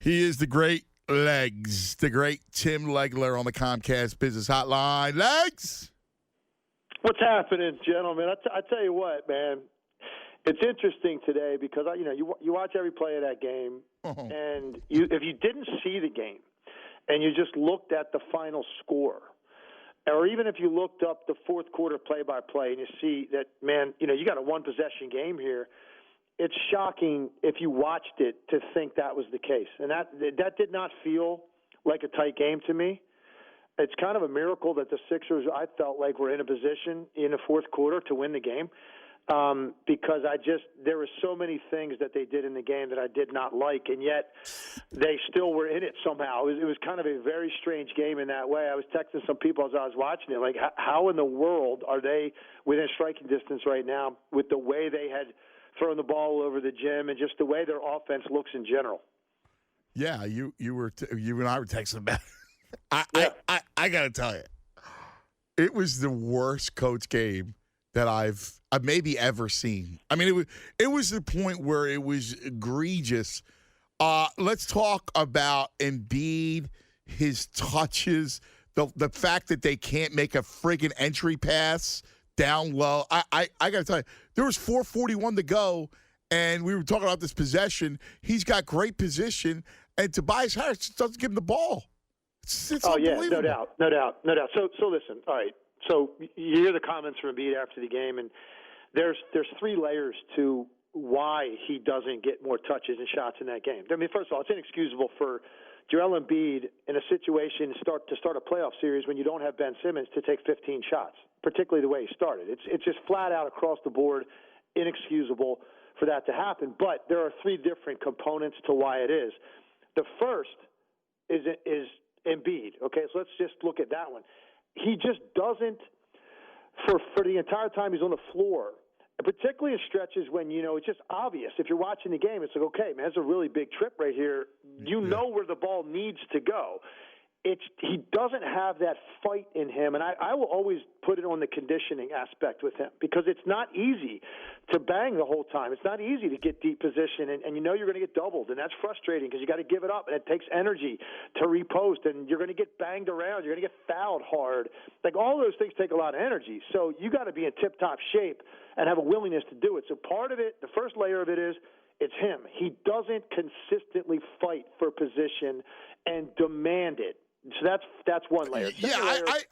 He is the great Legs, the great Tim Legler on the Comcast Business Hotline. Legs! What's happening, gentlemen? I tell you what, man. It's interesting today because you watch every play of that game, and if you didn't see the game and you just looked at the final score, or even if you looked up the fourth quarter play-by-play and you see that, man, you got a one-possession game here, it's shocking if you watched it to think that was the case. And that did not feel like a tight game to me. It's kind of a miracle that the Sixers, I felt like, were in a position in the fourth quarter to win the game. Because there were so many things that they did in the game that I did not like, and yet they still were in it somehow. It was kind of a very strange game in that way. I was texting some people as I was watching it, like, how in the world are they within striking distance right now with the way they had thrown the ball all over the gym and just the way their offense looks in general? Yeah, you and I were texting about it. I got to tell you, it was the worst coach game that I've maybe ever seen. I mean, it was the point where it was egregious. Let's talk about Embiid, his touches, the fact that they can't make a friggin' entry pass down low. I got to tell you, there was 4:41 to go, and we were talking about this possession. He's got great position, and Tobias Harris just doesn't give him the ball. It's unbelievable. Yeah, no doubt. So listen, all right. So you hear the comments from Embiid after the game, and there's three layers to why he doesn't get more touches and shots in that game. I mean, first of all, it's inexcusable for Joel Embiid in a situation to start a playoff series when you don't have Ben Simmons to take 15 shots, particularly the way he started. It's just flat out across the board inexcusable for that to happen. But there are three different components to why it is. The first is Embiid. Okay, so let's just look at that one. He just doesn't, for the entire time he's on the floor, particularly in stretches when, it's just obvious. If you're watching the game, it's like, okay, man, that's a really big trip right here. You know where the ball needs to go. He doesn't have that fight in him, and I will always put it on the conditioning aspect with him because it's not easy to bang the whole time. It's not easy to get deep position, and you're going to get doubled, and that's frustrating because you got to give it up, and it takes energy to repost, and you're going to get banged around. You're going to get fouled hard. Like, all those things take a lot of energy, so you got to be in tip-top shape and have a willingness to do it. So part of it, the first layer of it is, it's him. He doesn't consistently fight for position and demand it. So that's one layer.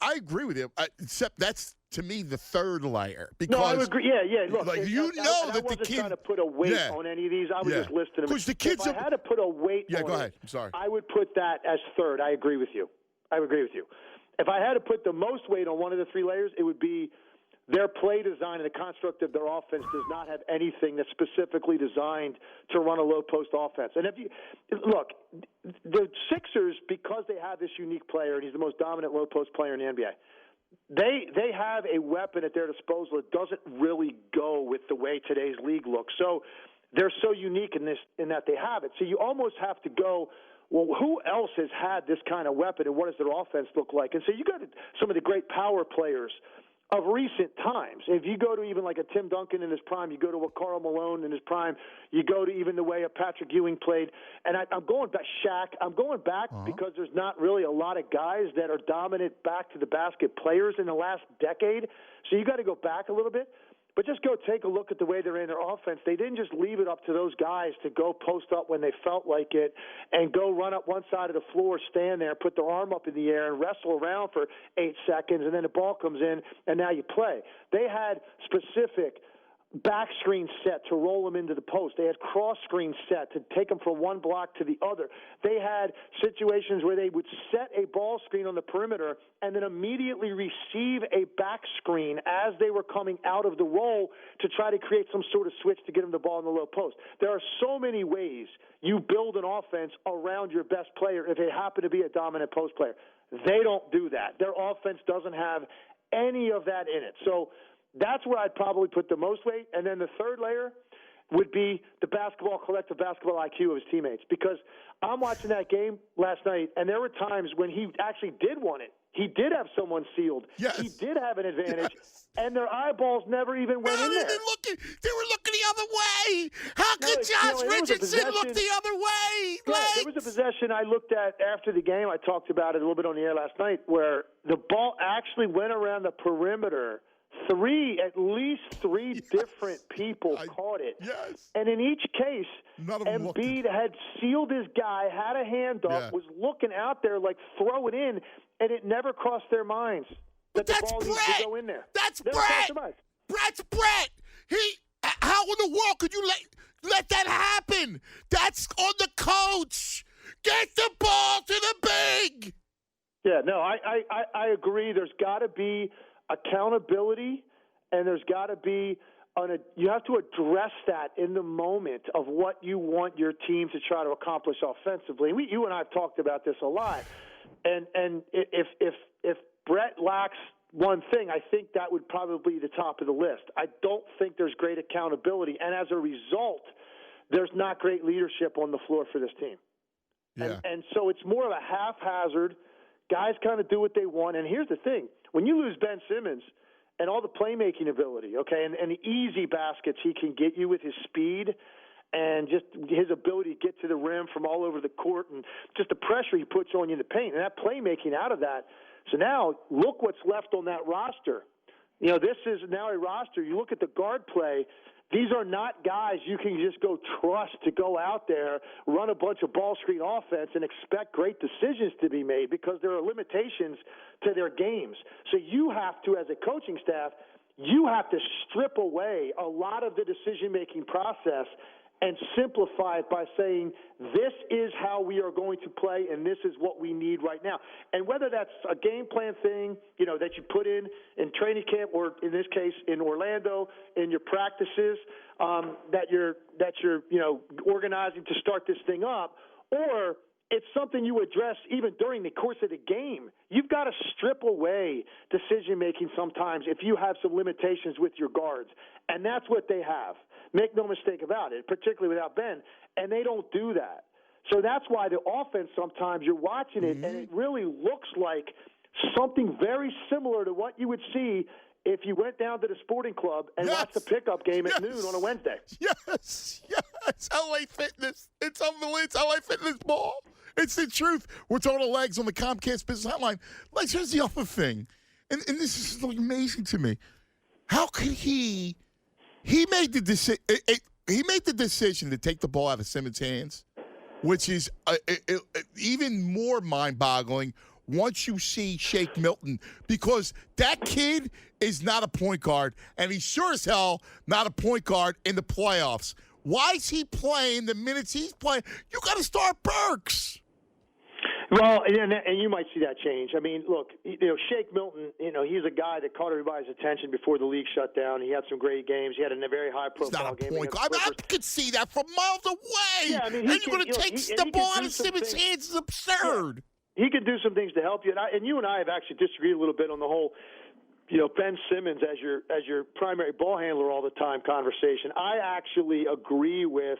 I agree with you. Except that's, to me, the third layer. Because, no, I would agree. Yeah. Look, like, I wasn't trying to put a weight on any of these. I was just listing them. Because the kids if I had to put a weight on go ahead. I'm sorry. I would put that as third. I agree with you. If I had to put the most weight on one of the three layers, it would be their play design and the construct of their offense does not have anything that's specifically designed to run a low-post offense. And look, the Sixers, because they have this unique player, and he's the most dominant low-post player in the NBA, they have a weapon at their disposal that doesn't really go with the way today's league looks. So they're so unique in that they have it. So you almost have to go, well, who else has had this kind of weapon, and what does their offense look like? And so you got some of the great power players of recent times. If you go to even like a Tim Duncan in his prime, you go to a Karl Malone in his prime, you go to even the way a Patrick Ewing played, and I'm going back, Shaq, I'm going back because there's not really a lot of guys that are dominant back to the basket players in the last decade, so you got to go back a little bit. But just go take a look at the way they're in their offense. They didn't just leave it up to those guys to go post up when they felt like it and go run up one side of the floor, stand there, put their arm up in the air and wrestle around for 8 seconds, and then the ball comes in, and now you play. They had specific back screen set to roll them into the post. They had cross screen set to take them from one block to the other. They had situations where they would set a ball screen on the perimeter and then immediately receive a back screen as they were coming out of the roll to try to create some sort of switch to get them the ball in the low post. There are so many ways you build an offense around your best player if they happen to be a dominant post player. They don't do that. Their offense doesn't have any of that in it. So that's where I'd probably put the most weight. And then the third layer would be the collective basketball IQ of his teammates. Because I'm watching that game last night, and there were times when he actually did want it. He did have someone sealed. Yes. He did have an advantage, Yes. and their eyeballs never even went in there. They were looking the other way. How could Josh Richardson look the other way? Yeah, there was a possession I looked at after the game. I talked about it a little bit on the air last night, where the ball actually went around the perimeter. At least three different people caught it. Yes. And in each case, Embiid had sealed his guy, had a hand up, was looking out there like throw it in, and it never crossed their minds that the ball needs to go in there. That's Brett. Brett's Brett. How in the world could you let that happen? That's on the coach. Get the ball to the big. Yeah, no, I agree. There's got to be accountability, and there's got to be you have to address that in the moment of what you want your team to try to accomplish offensively. You and I have talked about this a lot, and if Brett lacks one thing, I think that would probably be the top of the list. I don't think there's great accountability, and as a result, there's not great leadership on the floor for this team. Yeah. And so it's more of a haphazard. Guys kind of do what they want, and here's the thing. When you lose Ben Simmons and all the playmaking ability, okay, and the easy baskets he can get you with his speed and just his ability to get to the rim from all over the court and just the pressure he puts on you in the paint and that playmaking out of that. So now look what's left on that roster. This is now a roster. You look at the guard play. These are not guys you can just go trust to go out there, run a bunch of ball screen offense, and expect great decisions to be made because there are limitations to their games. So you have to, as a coaching staff, you have to strip away a lot of the decision-making process and simplify it by saying this is how we are going to play and this is what we need right now. And whether that's a game plan thing, that you put in training camp or in this case in Orlando in your practices that you're organizing to start this thing up, or it's something you address even during the course of the game. You've got to strip away decision-making sometimes if you have some limitations with your guards, and that's what they have. Make no mistake about it, particularly without Ben, and they don't do that. So that's why the offense sometimes you're watching it, and it really looks like something very similar to what you would see if you went down to the sporting club and watched the pickup game at noon on a Wednesday. Yes. LA Fitness. It's unbelievable. It's LA Fitness ball. It's the truth. We're total legs on the Comcast Business Hotline. Like, here's the other thing, and this is amazing to me. How could he made the decision? He made the decision to take the ball out of Simmons' hands, which is even more mind-boggling once you see Shake Milton, because that kid is not a point guard, and he's sure as hell not a point guard in the playoffs. Why is he playing the minutes he's playing? You got to start Burks. Well, and you might see that change. I mean, look, Shake Milton, he's a guy that caught everybody's attention before the league shut down. He had some great games. He had a very high-profile game. He's not a point guard. I could see that from miles away. Yeah, I mean, and you're going to take the ball out of Simmons' hands is absurd. Yeah. He could do some things to help you. And you and I have actually disagreed a little bit on the whole, Ben Simmons as your primary ball handler all the time conversation. I actually agree with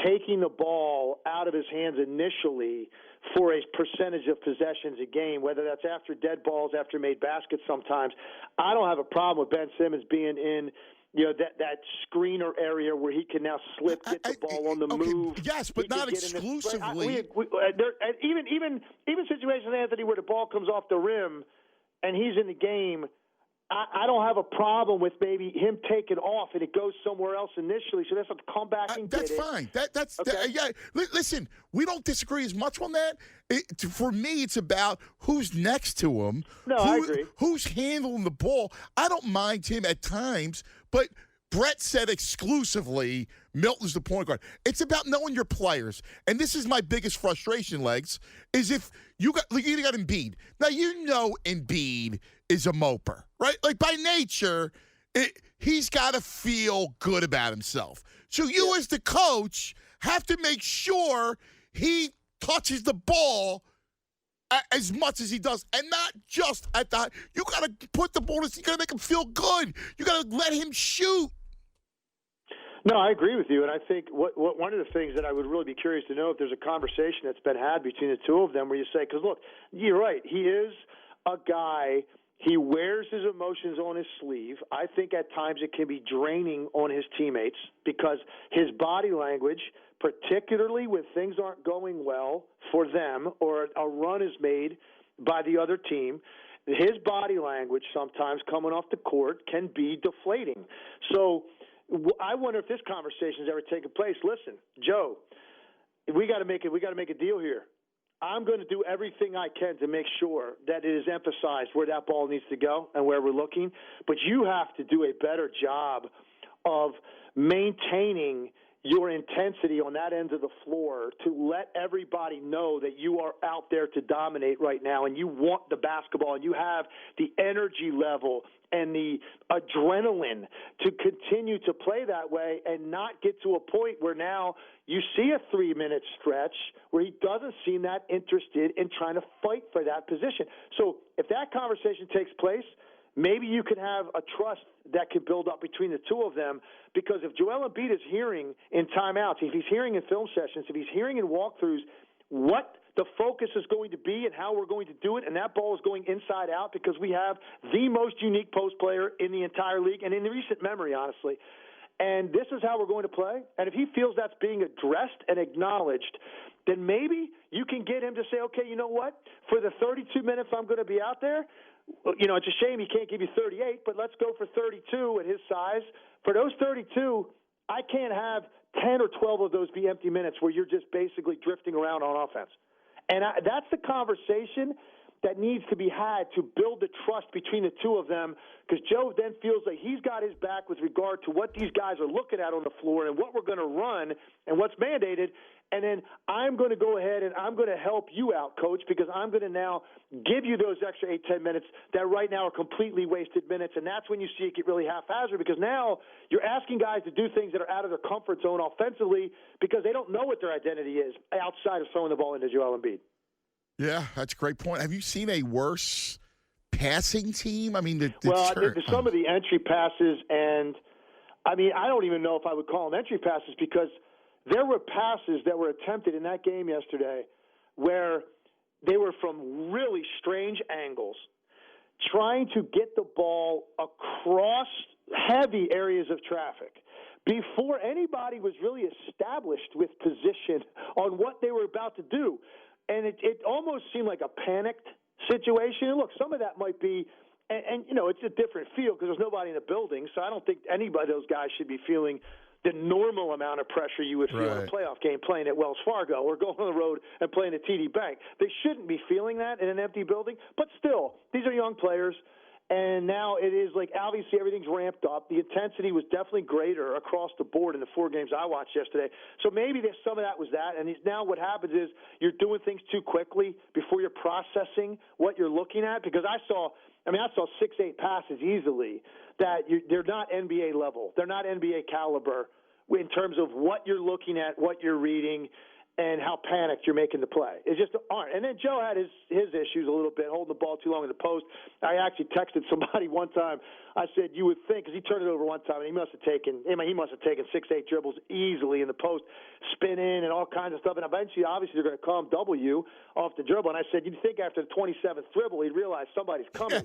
taking the ball out of his hands initially for a percentage of possessions a game, whether that's after dead balls, after made baskets sometimes. I don't have a problem with Ben Simmons being in that screener area where he can now get the ball on the move. Yes, but not exclusively. Even situations, Anthony, where the ball comes off the rim and he's in the game, I don't have a problem with maybe him taking off and it goes somewhere else initially, so that's a come back and that's get fine. Okay. Yeah. Listen, we don't disagree as much on that. For me, it's about who's next to him. No, I agree. Who's handling the ball. I don't mind him at times, but Brett said exclusively Milton's the point guard. It's about knowing your players. And this is my biggest frustration, Legs, is if you got Embiid. Now, Embiid is a moper, right? Like, by nature, he's got to feel good about himself. So you as the coach have to make sure he touches the ball as much as he does, and not just at that. You got to put the ball, you got to make him feel good. You got to let him shoot. No, I agree with you, and I think one of the things that I would really be curious to know if there's a conversation that's been had between the two of them where you say, because look, you're right, he is a guy. He wears his emotions on his sleeve. I think at times it can be draining on his teammates because his body language, particularly when things aren't going well for them or a run is made by the other team, his body language sometimes coming off the court can be deflating. So I wonder if this conversation's ever taken place. Listen, Joe, we got to make a deal here. I'm going to do everything I can to make sure that it is emphasized where that ball needs to go and where we're looking. But you have to do a better job of maintaining your intensity on that end of the floor to let everybody know that you are out there to dominate right now and you want the basketball and you have the energy level and the adrenaline to continue to play that way and not get to a point where now you see a 3-minute stretch where he doesn't seem that interested in trying to fight for that position. So if that conversation takes place, maybe you can have a trust that can build up between the two of them, because if Joel Embiid is hearing in timeouts, if he's hearing in film sessions, if he's hearing in walkthroughs what the focus is going to be and how we're going to do it, and that ball is going inside out because we have the most unique post player in the entire league and in the recent memory, honestly, and this is how we're going to play, and if he feels that's being addressed and acknowledged, then maybe you can get him to say, okay, you know what, for the 32 minutes I'm going to be out there, you know, it's a shame he can't give you 38, but let's go for 32 at his size. For those 32, I can't have 10 or 12 of those be empty minutes where you're just basically drifting around on offense. And that's the conversation that needs to be had to build the trust between the two of them, because Joe then feels like he's got his back with regard to what these guys are looking at on the floor and what we're going to run and what's mandated. And then I'm going to go ahead and I'm going to help you out, Coach, because I'm going to now give you those extra 8-10 minutes that right now are completely wasted minutes. And that's when you see it get really haphazard, because now you're asking guys to do things that are out of their comfort zone offensively because they don't know what their identity is outside of throwing the ball into Joel Embiid. Yeah, that's a great point. Have you seen a worse passing team? I mean, some of the entry passes, and I mean, I don't even know if I would call them entry passes, because there were passes that were attempted in that game yesterday where they were from really strange angles, trying to get the ball across heavy areas of traffic before anybody was really established with position on what they were about to do. And it almost seemed like a panicked situation. And look, some of that might be, and you know, it's a different feel because there's nobody in the building, so I don't think anybody of those guys should be feeling the normal amount of pressure you would feel in a playoff game playing at Wells Fargo or going on the road and playing at TD Bank. They shouldn't be feeling that in an empty building, but still, these are young players. And now it is like, obviously everything's ramped up. The intensity was definitely greater across the board in the 4 games I watched yesterday. So maybe there's some of that was that. And now what happens is you're doing things too quickly before you're processing what you're looking at. Because I saw 6-8 passes easily that they're not NBA level. They're not NBA caliber in terms of what you're looking at, what you're reading, and how panicked you're making the play. It just aren't. And then Joe had his issues a little bit, holding the ball too long in the post. I actually texted somebody one time. I said, you would think, because he turned it over one time, and he must have taken 6-8 dribbles easily in the post, spin in and all kinds of stuff. And eventually, obviously, they're going to come double you off the dribble. And I said, you'd think after the 27th dribble, he'd realize somebody's coming.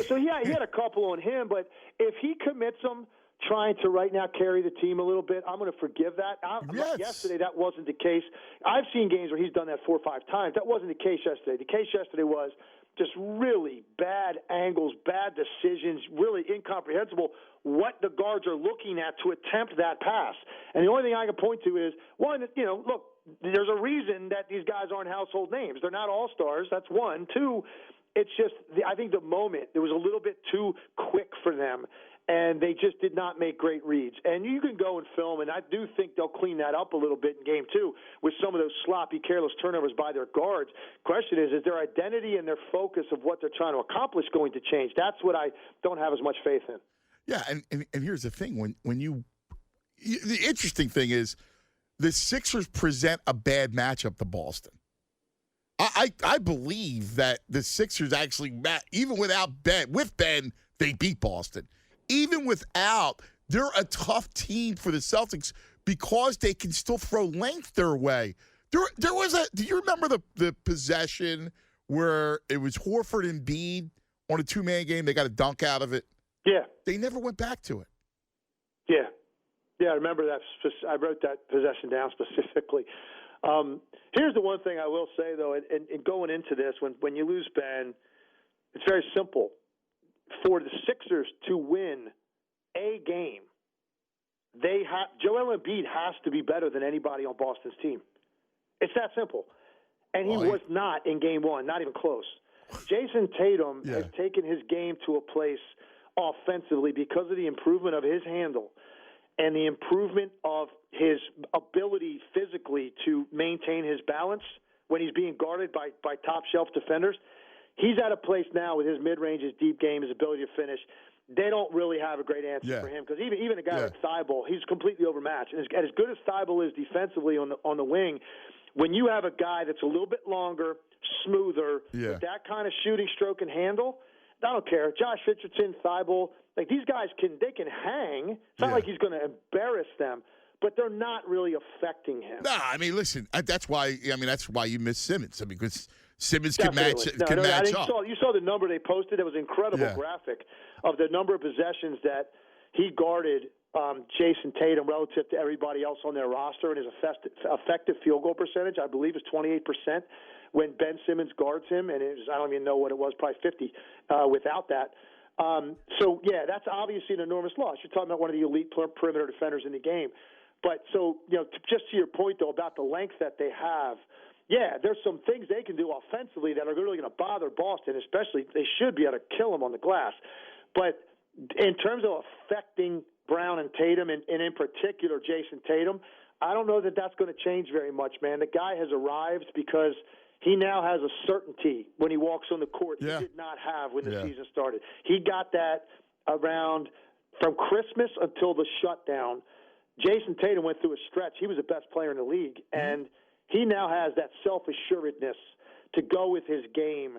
So he had a couple on him. But if he commits them, trying to right now carry the team a little bit, I'm going to forgive that. Yesterday, that wasn't the case. I've seen games where he's done that 4 or 5 times. That wasn't the case yesterday. The case yesterday was just really bad angles, bad decisions, really incomprehensible what the guards are looking at to attempt that pass. And the only thing I can point to is, one, look, there's a reason that these guys aren't household names. They're not all-stars. That's one. Two, it's just I think the moment, it was a little bit too quick for them. And they just did not make great reads. And you can go and film, and I do think they'll clean that up a little bit in game 2 with some of those sloppy, careless turnovers by their guards. Question is their identity and their focus of what they're trying to accomplish going to change? That's what I don't have as much faith in. Yeah, and here's the thing. The interesting thing is the Sixers present a bad matchup to Boston. I believe that the Sixers actually, even without Ben, with Ben, they beat Boston. Even without, they're a tough team for the Celtics because they can still throw length their way. There was do you remember the possession where it was Horford and Embiid on a two-man game. They got a dunk out of it. Yeah. They never went back to it. Yeah. Yeah, I remember that. I wrote that possession down specifically. Here's the one thing I will say, though, and going into this, when you lose Ben, it's very simple. For the Sixers to win a game, Joel Embiid has to be better than anybody on Boston's team. It's that simple. And he was not in game one, not even close. Jason Tatum has taken his game to a place offensively because of the improvement of his handle and the improvement of his ability physically to maintain his balance when he's being guarded by top-shelf defenders. He's at a place now with his mid-range, his deep game, his ability to finish. They don't really have a great answer for him because even a guy like Thibault, he's completely overmatched. And as good as Thibault is defensively on the wing, when you have a guy that's a little bit longer, smoother, with that kind of shooting stroke and handle, I don't care. Josh Richardson, Thibault, like these guys can hang. It's not like he's going to embarrass them, but they're not really affecting him. No, I mean, listen, that's why you miss Simmons. I mean, because Simmons Definitely. can match up. You saw the number they posted. It was an incredible graphic of the number of possessions that he guarded Jason Tatum relative to everybody else on their roster, and his effective field goal percentage, I believe, is 28% when Ben Simmons guards him, and I don't even know what it was, probably 50 without that. So, that's obviously an enormous loss. You're talking about one of the elite perimeter defenders in the game. But so, just to your point, though, about the length that they have, there's some things they can do offensively that are really going to bother Boston, especially they should be able to kill them on the glass. But in terms of affecting Brown and Tatum, and in particular Jason Tatum, I don't know that that's going to change very much, man. The guy has arrived because he now has a certainty when he walks on the court he did not have when the season started. He got that around from Christmas until the shutdown. Jason Tatum went through a stretch. He was the best player in the league, and he now has that self-assuredness to go with his game.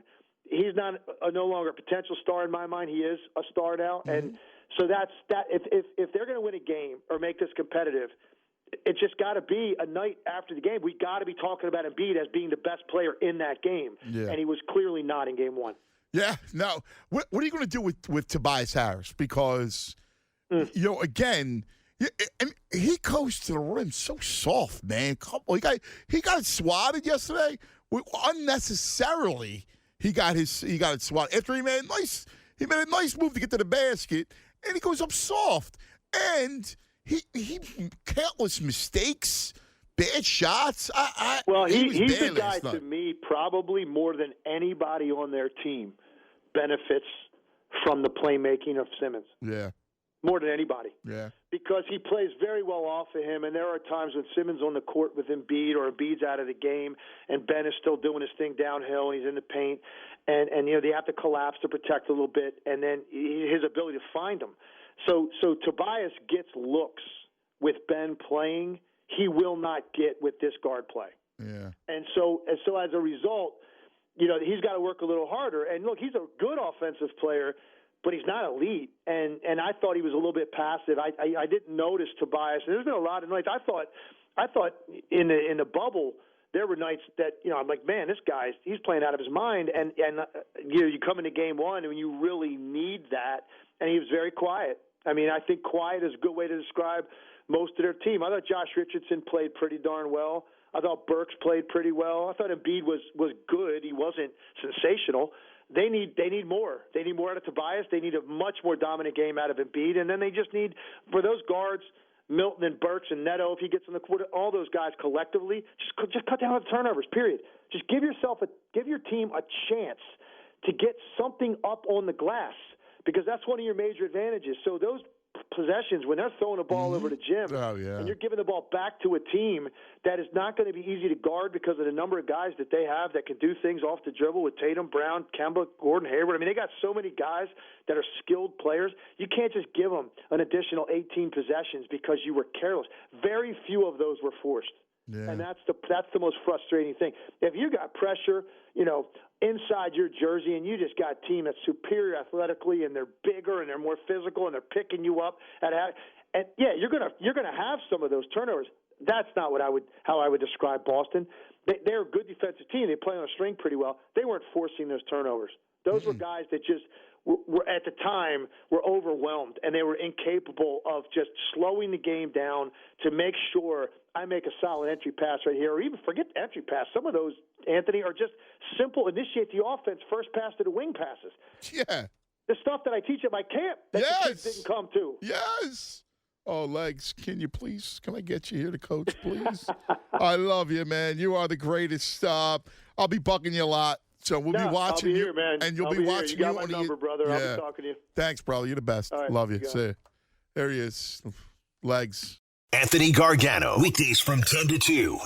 He's not no longer a potential star in my mind. He is a star now, and so that's that. If they're going to win a game or make this competitive, it's just got to be a night after the game. We got to be talking about Embiid as being the best player in that game, and he was clearly not in game one. Yeah, no. What are you going to do with Tobias Harris? Because again. He goes to the rim so soft, man. He got swatted yesterday unnecessarily. He got it swatted after he made a nice move to get to the basket, and he goes up soft. And he countless mistakes, bad shots. He's the guy to me probably more than anybody on their team benefits from the playmaking of Simmons. Yeah. More than anybody. Yeah. Because he plays very well off of him, and there are times when Simmons on the court with Embiid or Embiid's out of the game, and Ben is still doing his thing downhill, and he's in the paint, and they have to collapse to protect a little bit, and then his ability to find them. So Tobias gets looks with Ben playing he will not get with this guard play. Yeah. And so as a result, he's got to work a little harder. And look, he's a good offensive player, but he's not elite, and I thought he was a little bit passive. I didn't notice Tobias. There's been a lot of nights. I thought in the bubble there were nights that I'm like, man, this guy's he's playing out of his mind. And you come into game one and you really need that, and he was very quiet. I mean, I think quiet is a good way to describe most of their team. I thought Josh Richardson played pretty darn well. I thought Burks played pretty well. I thought Embiid was good. He wasn't sensational. They need more. They need more out of Tobias. They need a much more dominant game out of Embiid. And then they just need, for those guards, Milton and Burks and Neto, if he gets in the court, all those guys collectively, just cut down on the turnovers, period. Just give your team a chance to get something up on the glass, because that's one of your major advantages. So those possessions, when they're throwing the ball over to Jim, and you're giving the ball back to a team that is not going to be easy to guard because of the number of guys that they have that can do things off the dribble with Tatum, Brown, Kemba, Gordon Hayward. I mean, they got so many guys that are skilled players. You can't just give them an additional 18 possessions because you were careless. Very few of those were forced. Yeah. And that's the most frustrating thing. If you got pressure, inside your jersey, and you just got a team that's superior athletically, and they're bigger and they're more physical, and they're picking you up you're gonna have some of those turnovers. That's not how I would describe Boston. they're a good defensive team. They play on a string pretty well. They weren't forcing those turnovers. Those were guys that just were at the time were overwhelmed, and they were incapable of just slowing the game down to make sure I make a solid entry pass right here, or even forget the entry pass. Some of those, Anthony, are just simple initiate the offense, first pass to the wing passes. Yeah. The stuff that I teach at my camp that the kids didn't come to. Yes. Oh, Legs, can I get you here to coach, please? I love you, man. You are the greatest. I'll be bugging you a lot. So we'll be watching I'll be you. Here, man. And you'll I'll be watching here. You got my number, brother. Yeah. I'll be talking to you. Thanks, brother. You're the best. All right, love you. you See you. There he is. Legs. Anthony Gargano, weekdays from 10 to 2